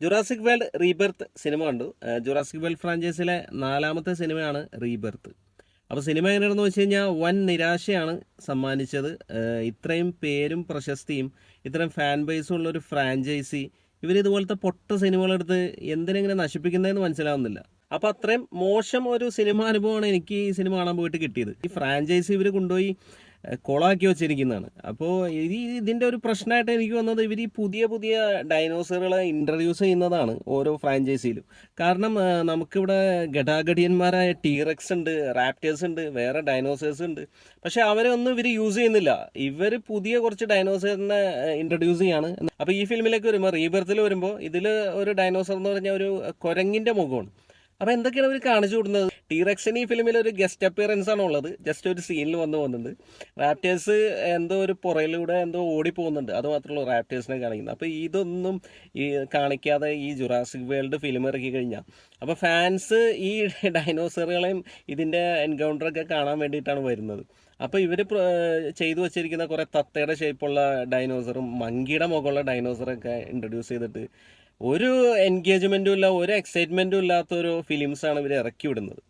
Jurassic world rebirth cinema കണ്ടു. Jurassic world ഫ്രാഞ്ചൈസിലെ 4ാമത്തെ സിനിമയാണ് rebirth. അപ്പോൾ സിനിമ എങ്ങനെയാണെന്ന് വെച്ച് കഴിഞ്ഞാൽ വൻ നിരാശയാണ് സമ്മാനിച്ചത്. ഇത്രയും പേരും പ്രശസ്തിയും ഇത്രയും ഫാൻ ബേസും ഉള്ളൊരു ഫ്രാഞ്ചൈസി ഇവരിതുപോലത്തെ പൊട്ട സിനിമകളെടുത്ത് എന്തിനെങ്ങനെ നശിപ്പിക്കുന്നതെന്ന് മനസ്സിലാവുന്നില്ല. അപ്പോൾ അത്രയും മോശം ഒരു സിനിമ അനുഭവമാണ് എനിക്ക് ഈ സിനിമ കാണാൻ പോയിട്ട് കിട്ടിയത്. ഈ ഫ്രാഞ്ചൈസി ഇവർ കൊണ്ടുപോയി കൊളാക്കി വെച്ചിരിക്കുന്നതാണ്. അപ്പോൾ ഇതിൻ്റെ ഒരു പ്രശ്നമായിട്ട് എനിക്ക് വന്നത് ഇവർ ഈ പുതിയ പുതിയ ഡൈനോസറുകളെ ഇൻട്രൊഡ്യൂസ് ചെയ്യുന്നതാണ് ഓരോ ഫ്രാഞ്ചൈസിയിലും. കാരണം നമുക്കിവിടെ ഗടാഗടിയന്മാരായ ടീറക്സ് ഉണ്ട്, റാപ്റ്റേഴ്സ് ഉണ്ട്, വേറെ ഡൈനോസേഴ്സ് ഉണ്ട്. പക്ഷെ അവരെ ഒന്നും ഇവർ യൂസ് ചെയ്യുന്നില്ല. ഇവർ പുതിയ കുറച്ച് ഡൈനോസറിനെ ഇൻട്രൊഡ്യൂസ് ചെയ്യാണ്. അപ്പോൾ ഈ ഫിലിമിലേക്ക് വരുമ്പോൾ, റീബർത്തിൽ വരുമ്പോൾ, ഇതിൽ ഒരു ഡൈനോസർ എന്ന് പറഞ്ഞാൽ ഒരു കുരങ്ങിൻ്റെ മുഖമാണ്. അപ്പോൾ എന്തൊക്കെയാണ് അവർ കാണിച്ചു കൊടുക്കുന്നത്? ടീറക്സിന് ഈ ഫിലിമിൽ ഒരു ഗസ്റ്റ് അപ്പിയറൻസ് ആണ് ഉള്ളത്, ജസ്റ്റ് ഒരു സീനിൽ വന്ന് പോകുന്നുണ്ട്. റാപ്റ്റേഴ്സ് എന്തോ ഒരു പുറയിലൂടെ എന്തോ ഓടി പോകുന്നുണ്ട്, അത് മാത്രമല്ല റാപ്റ്റേഴ്സിനെ കാണിക്കുന്നത്. അപ്പോൾ ഇതൊന്നും ഈ കാണിക്കാതെ ഈ ജുറാസിക് വേൾഡ് ഫിലിം ഇറക്കി കഴിഞ്ഞാൽ അപ്പോൾ ഫാൻസ് ഈ ഡൈനോസറുകളെയും ഇതിൻ്റെ എൻകൗണ്ടറൊക്കെ കാണാൻ വേണ്ടിയിട്ടാണ് വരുന്നത്. അപ്പോൾ ഇവർ ചെയ്തു വച്ചിരിക്കുന്ന കുറേ തത്തയുടെ ഷേപ്പുള്ള ഡൈനോസറും മങ്കിയുടെ മുഖമുള്ള ഡൈനോസറൊക്കെ ഇൻട്രൊഡ്യൂസ് ചെയ്തിട്ട് ഒരു എൻഗേജ്മെൻറ്റും ഇല്ല, ഒരു എക്സൈറ്റ്മെൻറ്റും ഇല്ലാത്തൊരു ഫിലിംസാണ് ഇവർ ഇറക്കി വിടുന്നത്.